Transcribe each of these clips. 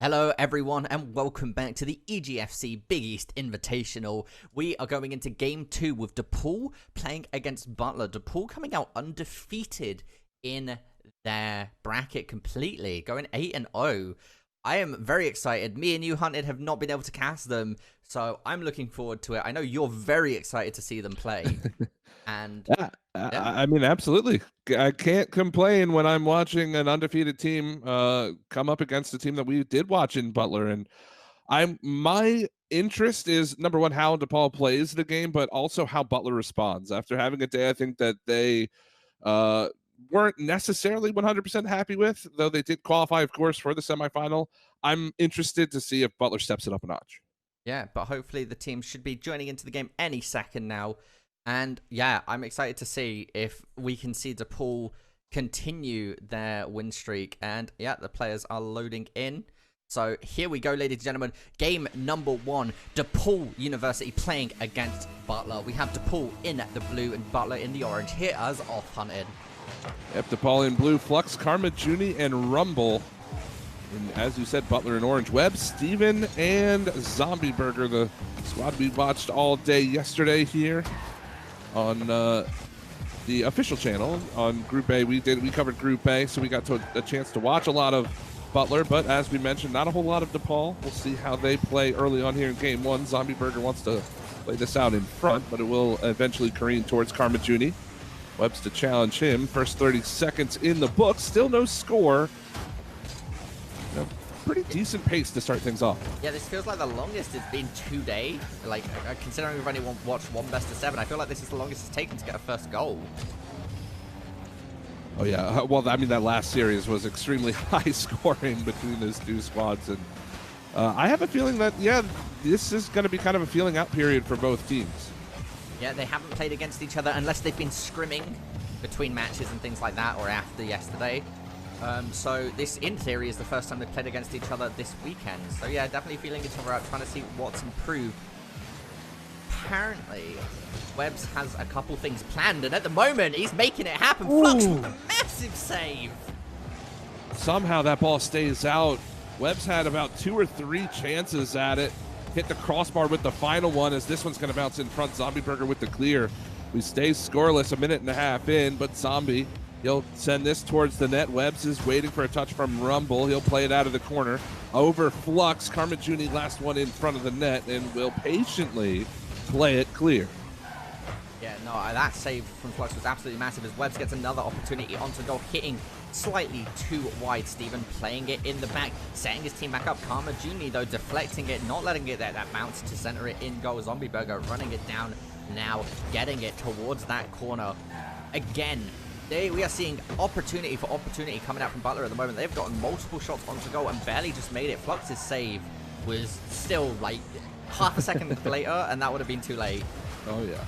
Hello everyone and welcome back to the EGFC Big East Invitational. We are going into game 2 with DePaul playing against Butler. DePaul coming out undefeated in their bracket completely, going 8-0. I am very excited. Me and you, Hunted, have not been able to cast them, so I'm looking forward to it. I know you're very excited to see them play. And Yeah, I mean, absolutely. I can't complain when I'm watching an undefeated team come up against a team that we did watch in Butler. And my interest is, number one, how DePaul plays the game, but also how Butler responds. After having a day, I think that they weren't necessarily 100% happy with, though they did qualify, of course, for the semifinal. I'm interested to see if Butler steps it up a notch. yeah, but hopefully the team should be joining into the game any second now. And yeah, I'm excited to see if we can see DePaul continue their win streak. And yeah, the players are loading in. So here we go, ladies and gentlemen. Game number 1, DePaul University playing against Butler. We have DePaul in the blue and Butler in the orange. Hit us off, Hunted. Yep, DePaul in blue, Flux, Karma, Junie, and Rumble. And as you said, Butler in orange. Webb, Steven, and Zombie Burger, the squad we watched all day yesterday here on the official channel on Group A. We covered Group A, so we got a chance to watch a lot of Butler, but as we mentioned, not a whole lot of DePaul. We'll see how they play early on here in game 1. Zombie Burger wants to play this out in front, but it will eventually careen towards Karma Junie. Webb's to challenge him. First 30 seconds in the book. Still no score. Pretty decent pace to start things off. Yeah, this feels like the longest it's been today. Like, considering we've only watched one best of 7, I feel like this is the longest it's taken to get a first goal. Oh, yeah. Well, I mean, that last series was extremely high scoring between those two squads. And I have a feeling that, yeah, this is going to be kind of a feeling out period for both teams. Yeah, they haven't played against each other unless they've been scrimming between matches and things like that, or after yesterday. So this, in theory, is the first time they've played against each other this weekend. So yeah, definitely feeling each other out, trying to see what's improved. Apparently, Webbs has a couple things planned, and at the moment, he's making it happen. Flux with a massive save. Somehow that ball stays out. Webbs had about 2 or 3 chances at it. Hit the crossbar with the final one, as this one's going to bounce in front. Zombie Burger with the clear. We stay scoreless, a minute and a half in, but Zombie, he'll send this towards the net. Webbs is waiting for a touch from Rumble. He'll play it out of the corner. Over Flux. Karma Junie, last one in front of the net, and will patiently play it clear. Yeah, no, that save from Flux was absolutely massive, as Webbs gets another opportunity onto goal, hitting slightly too wide. Steven playing it in the back, setting his team back up. Karma Junie, though, deflecting it, not letting it there. That bounce to center it in goal. Zombie Burger running it down now, getting it towards that corner. Again, we are seeing opportunity for opportunity coming out from Butler at the moment. They've gotten multiple shots onto goal and barely just made it. Flux's save was still like half a second later, and that would have been too late. Oh, yeah.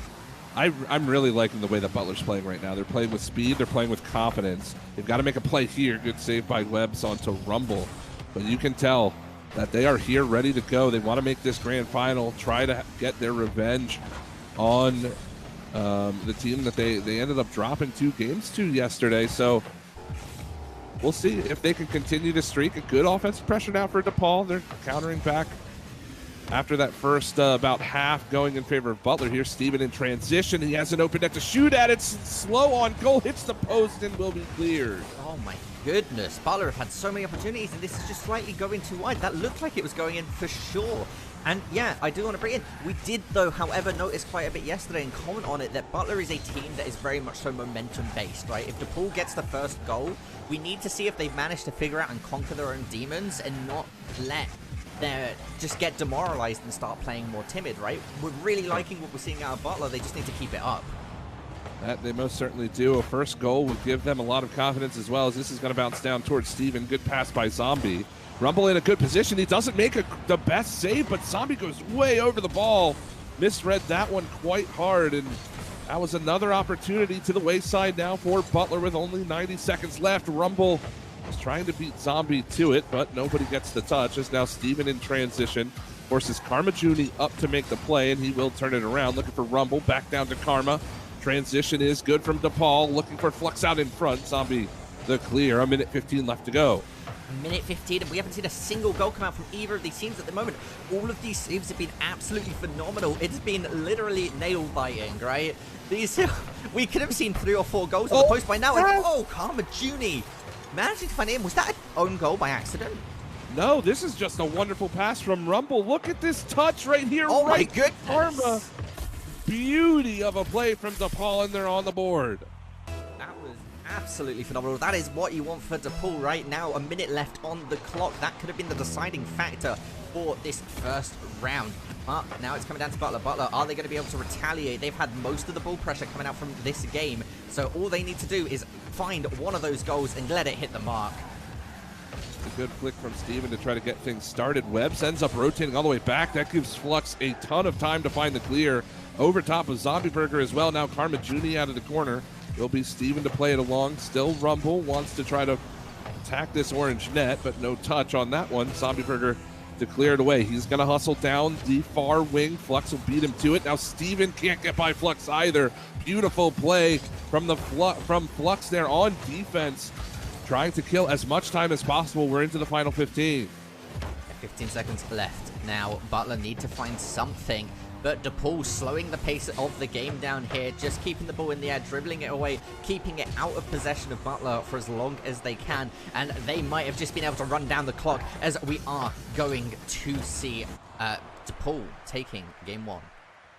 I'm really liking the way that Butler's playing right now. They're playing with speed. They're playing with confidence. They've got to make a play here. Good save by Webbs onto Rumble. But you can tell that they are here ready to go. They want to make this grand final, try to get their revenge on the team that they ended up dropping 2 games to yesterday. So we'll see if they can continue to streak. A good offensive pressure now for DePaul. They're countering back after that first about half going in favor of Butler. Here's Steven in transition. He has an open net to shoot at. It's slow on goal, hits the post, and will be cleared. Oh my goodness. Butler have had so many opportunities, and this is just slightly going too wide. That looked like it was going in for sure. And yeah, I do want to bring in, we did though, however, notice quite a bit yesterday and comment on it that Butler is a team that is very much so momentum based, right? If DePaul gets the first goal, we need to see if they've managed to figure out and conquer their own demons and not let just get demoralized and start playing more timid, right? We're really liking what we're seeing out of Butler. They just need to keep it up. That they most certainly do. A first goal will give them a lot of confidence, as well as this is going to bounce down towards Steven. Good pass by Zombie. Rumble in a good position. He doesn't make the best save, but Zombie goes way over the ball. Misread that one quite hard, and that was another opportunity to the wayside now for Butler with only 90 seconds left. Rumble was trying to beat Zombie to it, but nobody gets the touch. As now Steven in transition forces Karma Junie up to make the play, and he will turn it around. Looking for Rumble, back down to Karma. Transition is good from DePaul, looking for Flux out in front. Zombie the clear. A minute 15 left to go. Minute 15, and we haven't seen a single goal come out from either of these teams at the moment. All of these saves have been absolutely phenomenal. It's been literally nail-biting, right? We could have seen 3 or 4 goals on the post by now. And, Karma Juni managing to find it in. Was that an own goal by accident? No, this is just a wonderful pass from Rumble. Look at this touch right here. Oh, right, my goodness. Karma. Beauty of a play from DePaul, and they're on the board. Absolutely phenomenal. That is what you want for DePaul right now. A minute left on the clock. That could have been the deciding factor for this first round. But now it's coming down to Butler. Butler, are they going to be able to retaliate? They've had most of the ball pressure coming out from this game. So all they need to do is find one of those goals and let it hit the mark. A good flick from Steven to try to get things started. Webbs ends up rotating all the way back. That gives Flux a ton of time to find the clear. Over top of Zombie Burger as well. Now Karma Juni out of the corner. It'll be Steven to play it along. Still Rumble wants to try to attack this orange net, but no touch on that one. Zombie Burger to clear it away. He's going to hustle down the far wing. Flux will beat him to it. Now Steven can't get by Flux either. Beautiful play from Flux there on defense, trying to kill as much time as possible. We're into the final 15. 15 seconds left. Now Butler need to find something. But DePaul slowing the pace of the game down here, just keeping the ball in the air, dribbling it away, keeping it out of possession of Butler for as long as they can. And they might have just been able to run down the clock, as we are going to see DePaul taking game 1.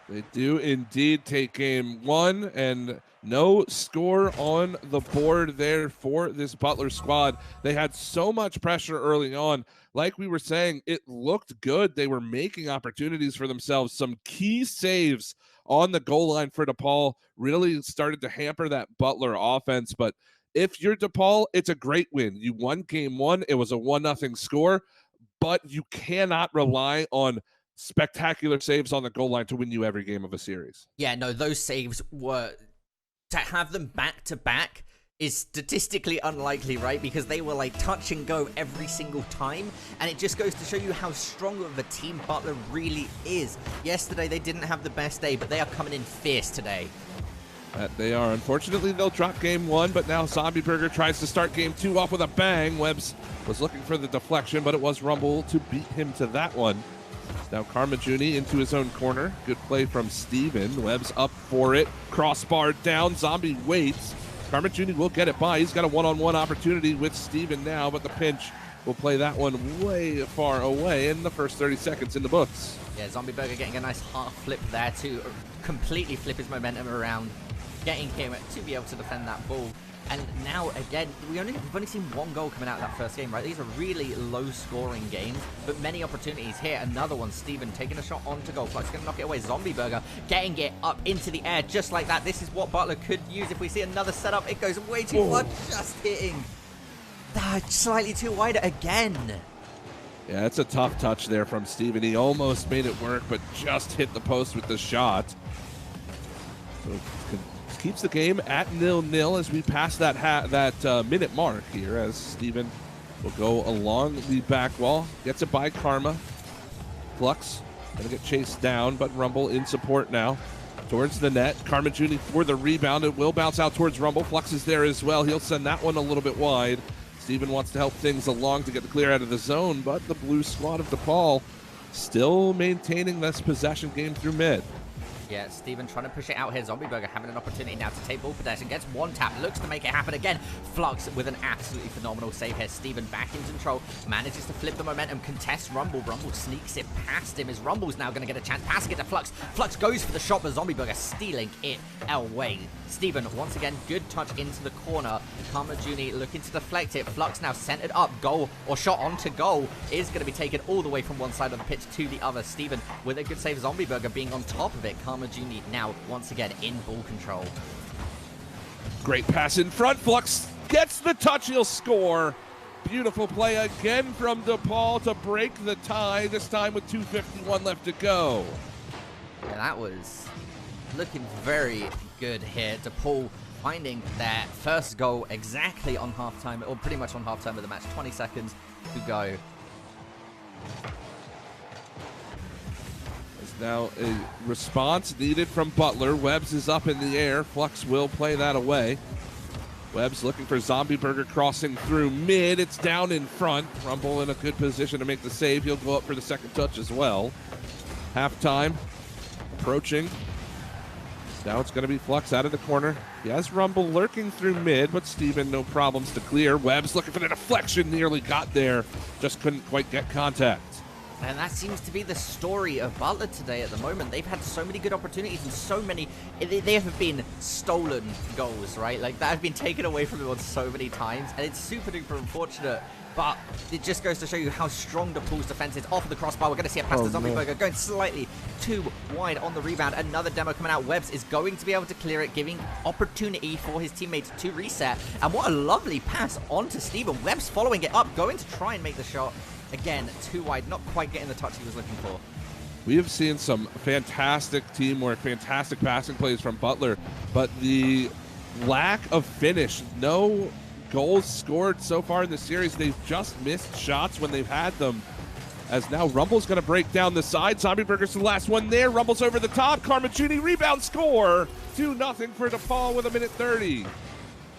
They do indeed take game 1, and no score on the board there for this Butler squad. They had so much pressure early on. Like we were saying, it looked good. They were making opportunities for themselves. Some key saves on the goal line for DePaul really started to hamper that Butler offense. But if you're DePaul, it's a great win. You won game 1. It was a 1-0 score, but you cannot rely on spectacular saves on the goal line to win you every game of a series. Yeah, no, those saves were... To have them back-to-back is statistically unlikely, right? Because they were like touch and go every single time, and it just goes to show you how strong of a team Butler really is. Yesterday they didn't have the best day, but they are coming in fierce today. They are. Unfortunately, they'll drop game 1, but now Zombie Burger tries to start game 2 off with a bang. Webbs was looking for the deflection, but it was Rumble to beat him to that one. Now Karma Juni into his own corner. Good play from Steven. Webbs up for it. Crossbar down. Zombie waits. Karma Juni will get it by. He's got a one-on-one opportunity with Steven now, but the pinch will play that one way far away in the first 30 seconds in the books. Yeah, Zombie Burger getting a nice half flip there to completely flip his momentum around, getting him to be able to defend that ball. And now, again, we've only seen 1 goal coming out of that first game, right? These are really low-scoring games, but many opportunities here. Another one, Steven taking a shot onto goal. Flux going to knock it away. Zombie Burger getting it up into the air just like that. This is what Butler could use if we see another setup. It goes way too far, just hitting. Slightly too wide again. Yeah, it's a tough touch there from Steven. He almost made it work, but just hit the post with the shot. So keeps the game at 0-0 as we pass that minute mark here, as Steven will go along the back wall. Gets it by Karma. Flux going to get chased down, but Rumble in support now. Towards the net. Karma Juni for the rebound. It will bounce out towards Rumble. Flux is there as well. He'll send that one a little bit wide. Steven wants to help things along to get the clear out of the zone, but the blue squad of DePaul still maintaining this possession game through mid. Yeah, Steven trying to push it out here. Zombie Burger having an opportunity now to take ball possession. Gets one tap. Looks to make it happen again. Flux with an absolutely phenomenal save here. Steven back in control. Manages to flip the momentum. Contests Rumble. Rumble sneaks it past him as Rumble's now going to get a chance. Passing it to Flux. Flux goes for the shot, but Zombie Burger stealing it away. Steven, once again, good touch into the corner. Karma Juni looking to deflect it. Flux now centered up. Goal or shot onto goal is going to be taken all the way from one side of the pitch to the other. Steven with a good save. Zombie Burger being on top of it. Karma Juni now once again in ball control. Great pass in front. Flux gets the touch. He'll score. Beautiful play again from DePaul to break the tie, this time with 2:51 left to go. Yeah, that was looking very good here. DePaul finding their first goal exactly on halftime, or pretty much on halftime of the match. 20 seconds to go. There's now a response needed from Butler. Webbs is up in the air. Flux will play that away. Webb's looking for Zombie Burger crossing through mid. It's down in front. Rumble in a good position to make the save. He'll go up for the second touch as well. Halftime approaching. Now it's going to be Flux out of the corner. He has Rumble lurking through mid, but Steven no problems to clear. Webb's looking for the deflection. Nearly got there. Just couldn't quite get contact. And that seems to be the story of Butler today at the moment. They've had so many good opportunities and so many, they have been stolen goals, right? Like, that have been taken away from them on so many times, and it's super duper unfortunate. But it just goes to show you how strong DePaul's defense is. Off of the crossbar, we're going to see a pass to Zombie Burger going slightly too wide on the rebound. Another demo coming out. Webbs is going to be able to clear it, giving opportunity for his teammates to reset. And what a lovely pass onto Steven. Webbs following it up, going to try and make the shot. Again, too wide, not quite getting the touch he was looking for. We have seen some fantastic teamwork, fantastic passing plays from Butler, but the lack of finish, no goals scored so far in the series. They've just missed shots when they've had them. As now Rumble's going to break down the side. Zombie Burger's the last one there. Rumble's over the top. Karma Juni rebound score. 2-0 for DePaul with 1:30.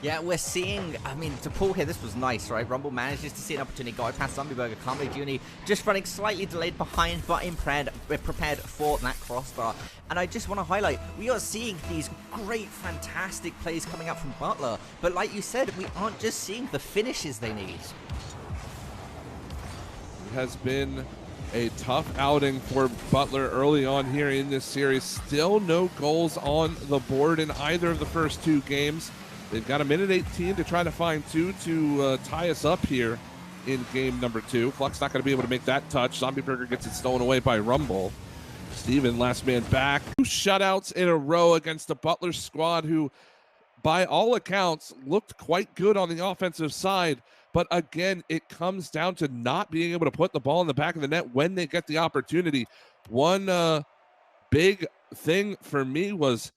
Yeah, we're seeing, I mean, DePaul here, this was nice, right? Rumble manages to see an opportunity, go past Zombie Burger, Karma Juni just running slightly delayed behind, but prepared for that crossbar. And I just want to highlight, we are seeing these great, fantastic plays coming out from Butler. But like you said, we aren't just seeing the finishes they need. It has been a tough outing for Butler early on here in this series. Still no goals on the board in either of the first two games. They've got 1:18 to try to find two to tie us up here in game number 2. Flux not going to be able to make that touch. Zombie Burger gets it stolen away by Rumble. Steven, last man back. 2 shutouts in a row against the Butler squad, who, by all accounts, looked quite good on the offensive side. But again, it comes down to not being able to put the ball in the back of the net when they get the opportunity. One big thing for me was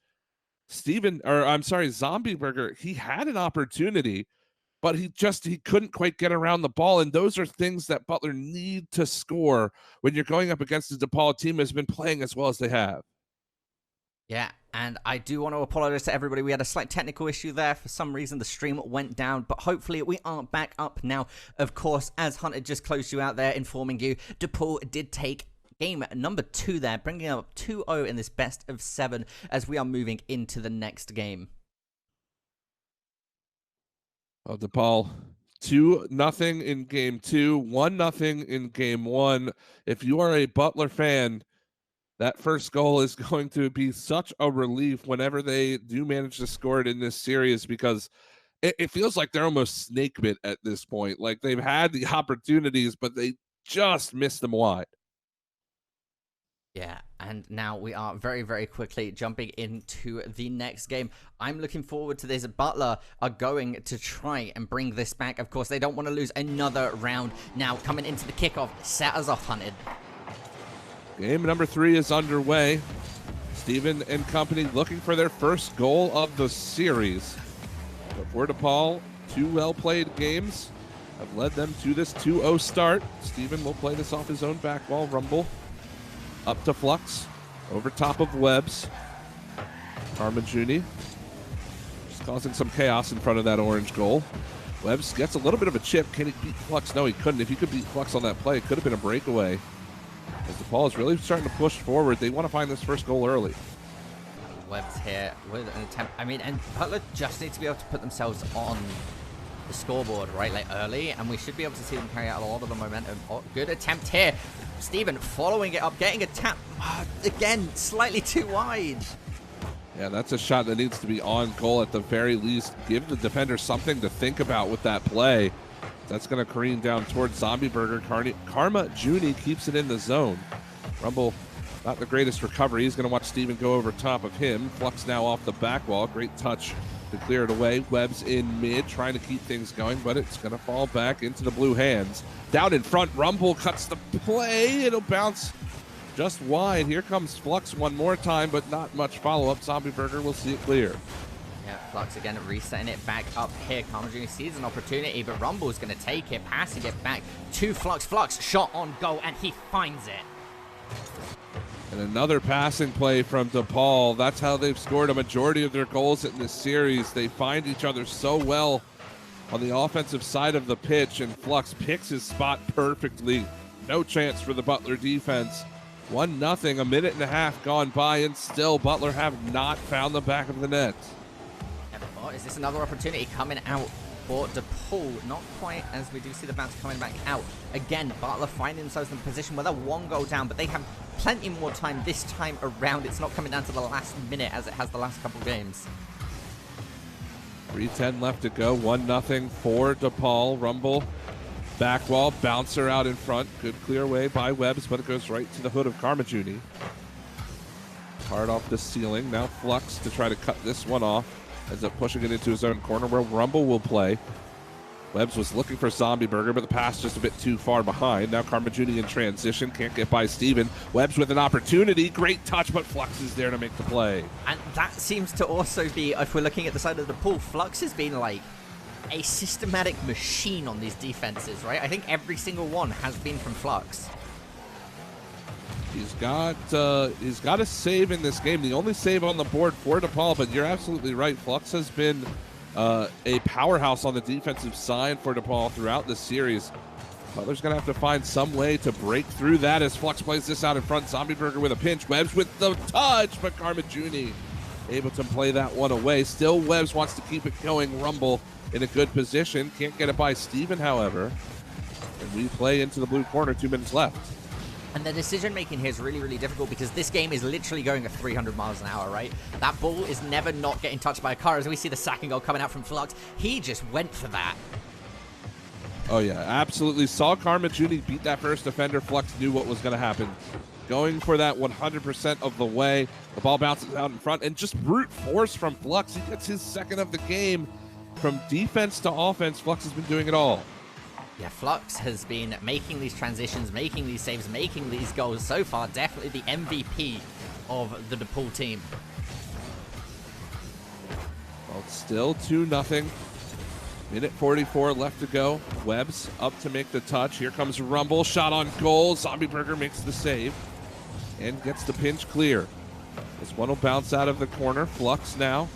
Zombie Burger, he had an opportunity, but he couldn't quite get around the ball. And those are things that Butler need to score when you're going up against the DePaul team has been playing as well as they have. Yeah, and I do want to apologize to everybody. We had a slight technical issue there. For some reason, the stream went down, but hopefully we are back up now. Of course, as Hunter just closed you out there, informing you, DePaul did take game number 2 there, bringing up 2-0 in this best of 7 as we are moving into the next game. Well, DePaul, 2-0 in game 2, 1-0 in game 1. If you are a Butler fan, that first goal is going to be such a relief whenever they do manage to score it in this series, because it feels like they're almost snake bit at this point. Like, they've had the opportunities, but they just missed them wide. Yeah, and now we are very, very quickly jumping into the next game. I'm looking forward to this. Butler are going to try and bring this back. Of course, they don't want to lose another round. Now, coming into the kickoff, set us off, Hunted. Game number 3 is underway. Steven and company looking for their first goal of the series. But for DePaul, 2 well-played games have led them to this 2-0 start. Steven will play this off his own back wall. Rumble up to Flux, over top of Webbs. Karma Juni just causing some chaos in front of that orange goal. Webbs gets a little bit of a chip. Can he beat Flux? No, he couldn't. If he could beat Flux on that play, it could have been a breakaway. As DePaul is really starting to push forward, they want to find this first goal early. Webbs here with an attempt. I mean, and Butler just need to be able to put themselves on the scoreboard, right, like early, and we should be able to see them carry out a lot of the momentum. Oh, good attempt here. Steven following it up, getting a tap. Again, slightly too wide. Yeah, that's a shot that needs to be on goal at the very least. Give the defender something to think about with that play. That's going to careen down towards Zombie Burger. Karma Juni keeps it in the zone. Rumble, not the greatest recovery. He's going to watch Steven go over top of him. Flux now off the back wall. Great touch to clear it away. Webb's in mid, trying to keep things going, but it's going to fall back into the blue hands. Down in front, Rumble cuts the play. It'll bounce just wide. Here comes Flux one more time, but not much follow-up. Zombie Burger will see it clear. Yeah, Flux again resetting it back up here. Karma Jr. sees an opportunity, but Rumble's going to take it, passing it back to Flux. Flux shot on goal, and he finds it. And another passing play from DePaul. That's how they've scored a majority of their goals in this series. They find each other so well on the offensive side of the pitch, and Flux picks his spot perfectly. No chance for the Butler defense. 1-0, a minute and a half gone by, and still Butler have not found the back of the net. Oh, is this another opportunity coming out for DePaul? Not quite, as we do see the bounce coming back out. Again, Butler finding themselves in a position where they're 1 goal down, but they have plenty more time this time around. It's not coming down to the last minute as it has the last couple games. 3:10 left to go. 1-0 for DePaul. Rumble, back wall, bouncer out in front. Good clear away by Webbs, but it goes right to the hood of Carmaggiuni. Hard off the ceiling. Now Flux to try to cut this one off. Ends up pushing it into his own corner where Rumble will play. Webbs was looking for Zombie Burger, but the pass just a bit too far behind. Now Carmaggiuni in transition. Can't get by Steven. Webbs with an opportunity. Great touch, but Flux is there to make the play. And that seems to also be, if we're looking at the side of the pool, Flux has been like a systematic machine on these defenses, right? I think every single one has been from Flux. He's got a save in this game. The only save on the board for DePaul, but you're absolutely right. Flux has been a powerhouse on the defensive side for DePaul throughout this series. Butler's going to have to find some way to break through that as Flux plays this out in front. Zombie Burger with a pinch. Webbs with the touch, but Carmaggiuni able to play that one away. Still, Webbs wants to keep it going. Rumble in a good position. Can't get it by Steven, however. And we play into the blue corner. 2 minutes left. And the decision-making here is really, really difficult because this game is literally going at 300 miles an hour, right? That ball is never not getting touched by a car. As we see the sacking goal coming out from Flux, he just went for that. Oh, yeah, absolutely. Saw Carmaggiuni beat that first defender. Flux knew what was going to happen. Going for that 100% of the way. The ball bounces out in front, and just brute force from Flux. He gets his second of the game. From defense to offense, Flux has been doing it all. Yeah, Flux has been making these transitions, making these saves, making these goals. So far, definitely the MVP of the DePaul team. Well, it's still 2-0. Minute 44 left to go. Webbs up to make the touch. Here comes Rumble. Shot on goal. Zombie Burger makes the save and gets the pinch clear. This one will bounce out of the corner. Flux now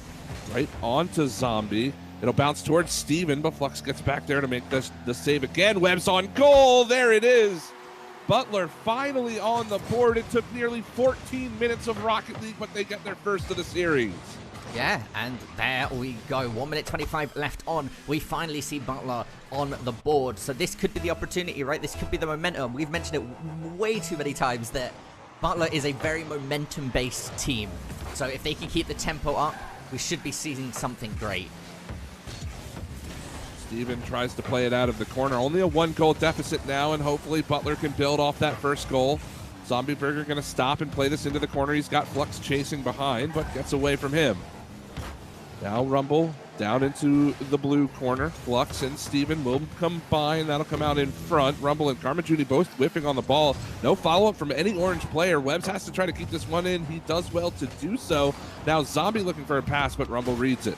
right onto Zombie. It'll bounce towards Steven, but Flux gets back there to make the save again. Webbs on goal. There it is. Butler finally on the board. It took nearly 14 minutes of Rocket League, but they get their first of the series. Yeah, and there we go. 1 minute 25 left on. We finally see Butler on the board. So this could be the opportunity, right? This could be the momentum. We've mentioned it way too many times that Butler is a very momentum-based team. So if they can keep the tempo up, we should be seeing something great. Steven tries to play it out of the corner. Only a 1-goal deficit now, and hopefully Butler can build off that first goal. Zombie Burger going to stop and play this into the corner. He's got Flux chasing behind, but gets away from him. Now Rumble down into the blue corner. Flux and Steven will combine. That'll come out in front. Rumble and Carmaggiuni both whiffing on the ball. No follow-up from any orange player. Webbs has to try to keep this one in. He does well to do so. Now Zombie looking for a pass, but Rumble reads it.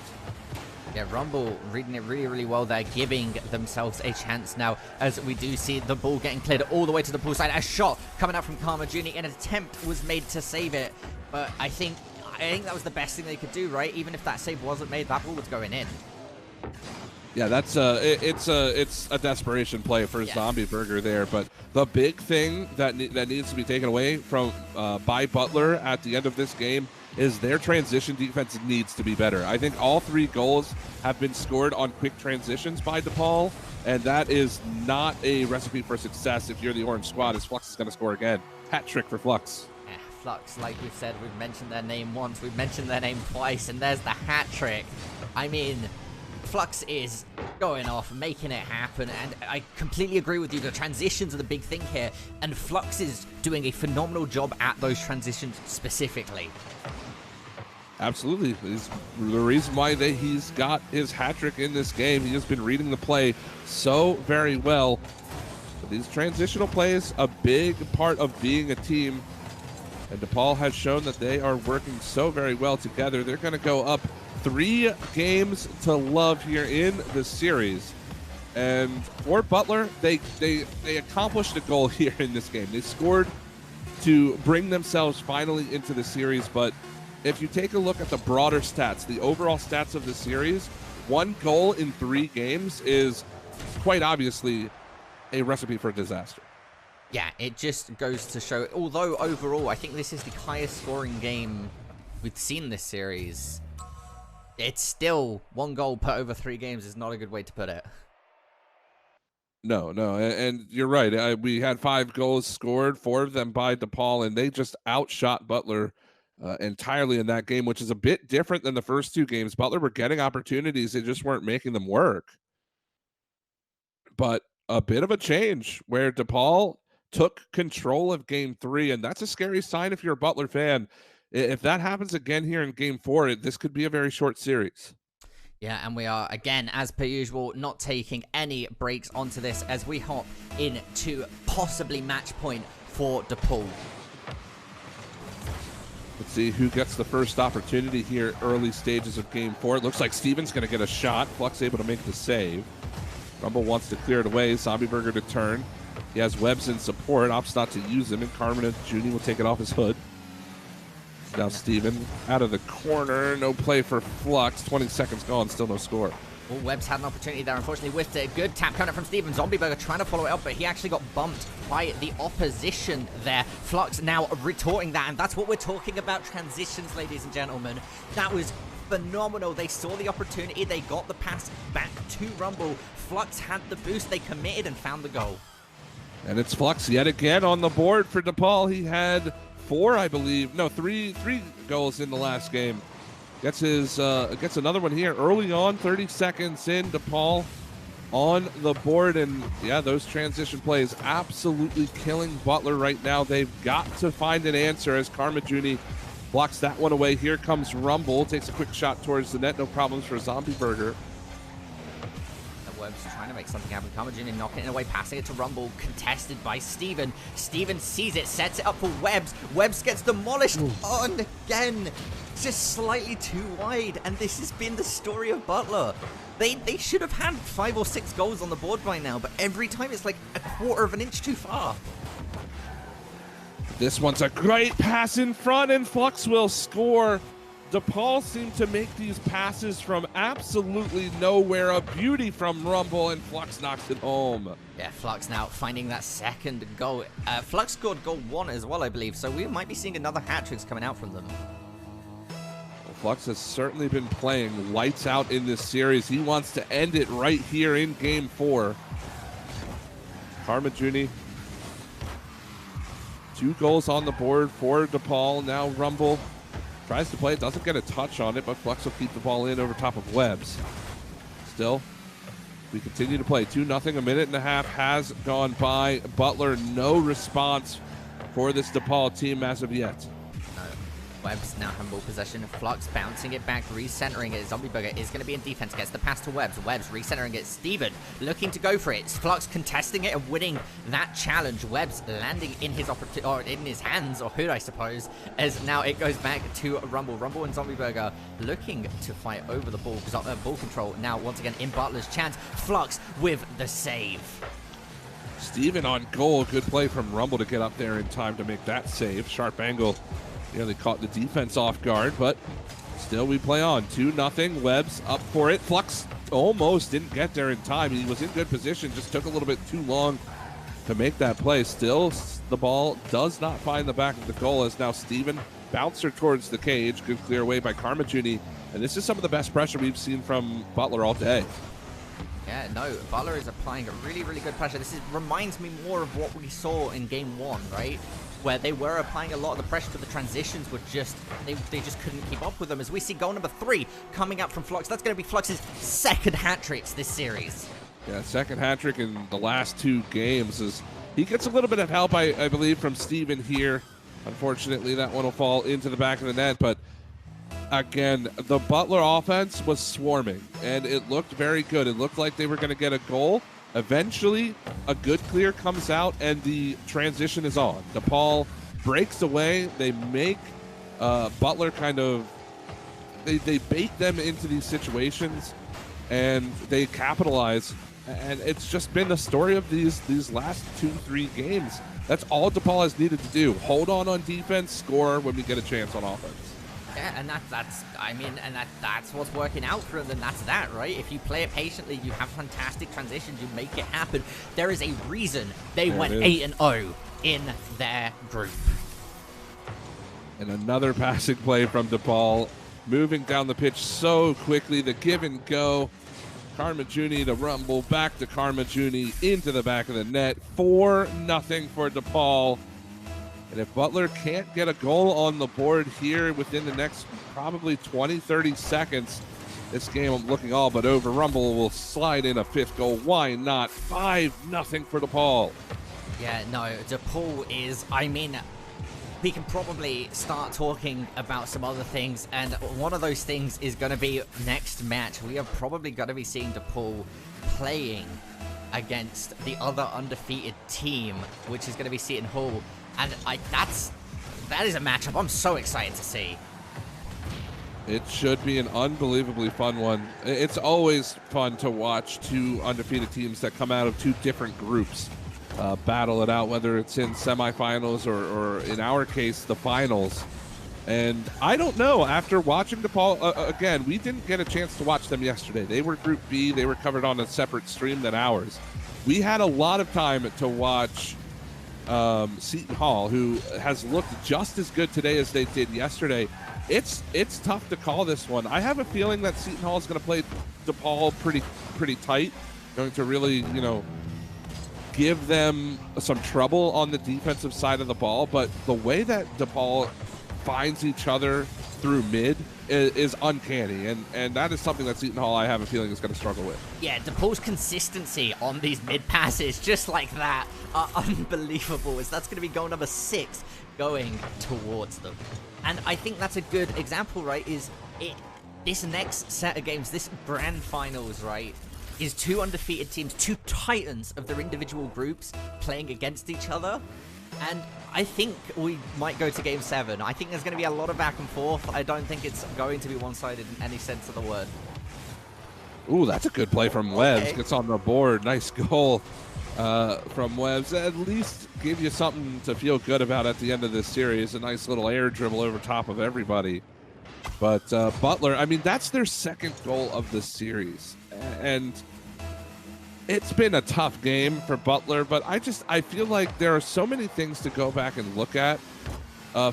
Yeah, Rumble reading it really, really well there, giving themselves a chance now as we do see the ball getting cleared all the way to the pool side. A shot coming out from Carmaggiuni. An attempt was made to save it, but I think that was the best thing they could do, right? Even if that save wasn't made, that ball was going in. Yeah, that's it's a desperation play for Zombie Burger there. But the big thing that needs to be taken away from by Butler at the end of this game is their transition defense needs to be better. I think all 3 goals have been scored on quick transitions by DePaul, and that is not a recipe for success if you're the orange squad, as Flux is going to score again. Hat trick for Flux. Yeah, Flux, like we've said, we've mentioned their name once, we've mentioned their name twice, and there's the hat trick. I mean, Flux is going off, making it happen, and I completely agree with you. The transitions are the big thing here, and Flux is doing a phenomenal job at those transitions specifically. Absolutely. It's the reason why he's got his hat trick in this game. He has been reading the play so very well. But these transitional plays, a big part of being a team. And DePaul has shown that they are working so very well together. They're going to go up 3 games to love here in the series. And for Butler, they accomplished a goal here in this game. They scored to bring themselves finally into the series. But if you take a look at the broader stats, the overall stats of the series, 1 goal in 3 games is quite obviously a recipe for disaster. Yeah, it just goes to show, although overall I think this is the highest scoring game we've seen this series, it's still 1 goal per over 3 games is not a good way to put it. No, and you're right. We had 5 goals scored, 4 of them by DePaul, and they just outshot Butler entirely in that game, which is a bit different than the first 2 games. Butler were getting opportunities, they just weren't making them work. But a bit of a change where DePaul took control of game 3, and that's a scary sign if you're a Butler fan. If that happens again here in game 4, this could be a very short series. Yeah, and we are, again, as per usual, not taking any breaks onto this as we hop into possibly match point for DePaul. Let's see who gets the first opportunity here early stages of game 4. It looks like Steven's going to get a shot. Flux able to make the save. Rumble wants to clear it away. Zombie Burger to turn. He has Webbs in support. Opts not to use him, and Carmen Juni will take it off his hood. Now Steven out of the corner. No play for Flux. 20 seconds gone. Still no score. Well, Webbs had an opportunity there. Unfortunately, whiffed it. Good tap coming from Steven. Zombie Burger trying to follow it up, but he actually got bumped by the opposition there. Flux now retorting that, and that's what we're talking about. Transitions, ladies and gentlemen. That was phenomenal. They saw the opportunity. They got the pass back to Rumble. Flux had the boost. They committed and found the goal. And it's Flux yet again on the board for DePaul. He had 4, I believe. No, three goals in the last game. Gets another one here early on, 30 seconds in. DePaul on the board, and yeah, those transition plays absolutely killing Butler right now. They've got to find an answer as Juni blocks that one away. Here comes Rumble, takes a quick shot towards the net. No problems for Zombie Burger. Webbs trying to make something happen. Juni knocking it away, passing it to Rumble, contested by Steven. Steven sees it, sets it up for Webbs. Webbs gets demolished on again. Just slightly too wide, and this has been the story of Butler. They should have had 5 or 6 goals on the board by now, but every time it's like a quarter of an inch too far. This one's a great pass in front, and Flux will score. DePaul seemed to make these passes from absolutely nowhere. A beauty from Rumble, and Flux knocks it home. Yeah, Flux now finding that second goal. Flux scored goal 1 as well, I believe, so we might be seeing another hat-tricks coming out from them. Well, Flux has certainly been playing lights out in this series. He wants to end it right here in game 4. Juni, 2 goals on the board for DePaul. Now Rumble tries to play it, doesn't get a touch on it, but Flux will keep the ball in over top of Webbs. Still, we continue to play. 2-0, a minute and a half has gone by. Butler, no response for this DePaul team as of yet. Webbs now have ball possession. Flux bouncing it back, recentering it. Zombie Burger is going to be in defense. Gets the pass to Webbs. Webbs recentering it. Steven looking to go for it. Flux contesting it and winning that challenge. Webbs landing in his in his hands, or hood, I suppose. As now it goes back to Rumble. Rumble and Zombie Burger looking to fight over the ball. Ball control now once again in Butler's chance. Flux with the save. Steven on goal. Good play from Rumble to get up there in time to make that save. Sharp angle. Nearly caught the defense off guard, but still we play on. 2-0. Webbs up for it. Flux almost didn't get there in time. He was in good position, just took a little bit too long to make that play. Still, the ball does not find the back of the goal as now Steven bouncer towards the cage. Good clear away by Juni. And this is some of the best pressure we've seen from Butler all day. Yeah, no, Butler is applying a really, really good pressure. Reminds me more of what we saw in game 1, right? Where they were applying a lot of the pressure, but the transitions were just, they just couldn't keep up with them. As we see goal number 3 coming up from Flux. That's going to be Flux's second hat-tricks this series. Yeah, second hat-trick in the last 2 games. As he gets a little bit of help, I believe, from Steven here. Unfortunately, that one will fall into the back of the net, but again, the Butler offense was swarming, and it looked very good. It looked like they were going to get a goal. Eventually, a good clear comes out, and the transition is on. DePaul breaks away. They make Butler kind of, they bait them into these situations, and they capitalize And it's just been the story of these last 2-3 games. That's all DePaul has needed to do. Hold on defense, score when we get a chance on offense. Yeah, and that's what's working out for them, and that's that, right? If you play it patiently, you have fantastic transitions, you make it happen. There is a reason they went 8-0 in their group. And another passing play from DePaul, moving down the pitch so quickly, the give and go. Carmaggiuni to rumble, back to Carmaggiuni, into the back of the net. 4-0 for DePaul. And if Butler can't get a goal on the board here within the next probably 20-30 seconds, this game I'm looking all but over. Rumble will slide in a 5th goal. Why not? 5-0 for DePaul. Yeah, no, DePaul is, I mean, we can probably start talking about some other things, and one of those things is going to be next match. We are probably going to be seeing DePaul playing against the other undefeated team, which is going to be Seton Hall. And that is a matchup I'm so excited to see. It should be an unbelievably fun one. It's always fun to watch two undefeated teams that come out of two different groups battle it out, whether it's in semifinals or in our case, the finals. And I don't know, after watching DePaul, again, we didn't get a chance to watch them yesterday. They were Group B. They were covered on a separate stream than ours. We had a lot of time to watch Seton Hall, who has looked just as good today as they did yesterday. It's tough to call this one. I have a feeling that Seton Hall is going to play DePaul pretty tight, going to really, give them some trouble on the defensive side of the ball. But the way that DePaul finds each other through mid is uncanny, and that is something that Seton Hall, I have a feeling, is going to struggle with. Yeah, DePaul's consistency on these mid passes, just like that, are unbelievable, as that's going to be goal number 6 going towards them. And I think that's a good example, right, this next set of games, this grand finals, right, is two undefeated teams, two titans of their individual groups playing against each other. And I think we might go to Game 7. I think there's going to be a lot of back and forth. I don't think it's going to be one-sided in any sense of the word. Ooh, that's a good play from Webbs. Okay. Gets on the board. Nice goal from Webbs. At least give you something to feel good about at the end of this series. A nice little air dribble over top of everybody. But Butler, I mean, that's their second goal of the series. And it's been a tough game for Butler, but I feel like there are so many things to go back and look at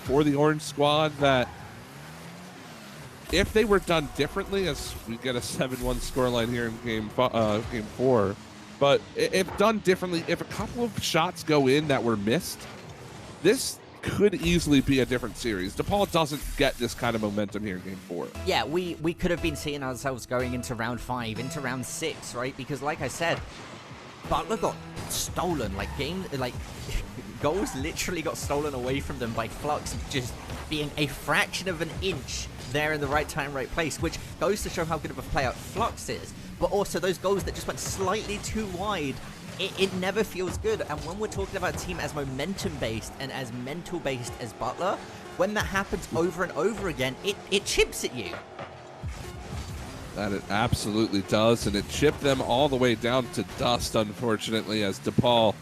for the Orange squad that if they were done differently, as we get a 7-1 scoreline here in game 4, but if done differently, if a couple of shots go in that were missed, this could easily be a different series. DePaul doesn't get this kind of momentum here in Game 4. Yeah, we could have been seeing ourselves going into round 5, into round 6, right? Because like I said, Butler got stolen. Goals literally got stolen away from them by Flux just being a fraction of an inch there in the right time, right place, which goes to show how good of a player Flux is. But also those goals that just went slightly too wide, it never feels good. And when we're talking about a team as momentum-based and as mental-based as Butler, when that happens over and over again, it chips at you. That it absolutely does, and it chipped them all the way down to dust, unfortunately, as DePaul,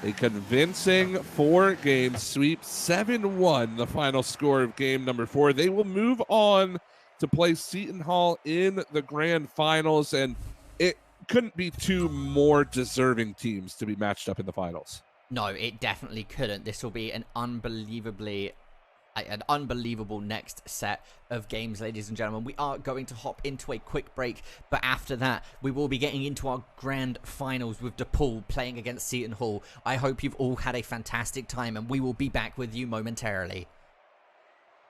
a convincing 4-game sweep, 7-1, the final score of game number 4. They will move on to play Seton Hall in the grand finals, and it couldn't be two more deserving teams to be matched up in the finals. No, it definitely couldn't. This will be an unbelievable next set of games, ladies and gentlemen. We are going to hop into a quick break, but after that, we will be getting into our grand finals with DePaul playing against Seton Hall. I hope you've all had a fantastic time, and we will be back with you momentarily.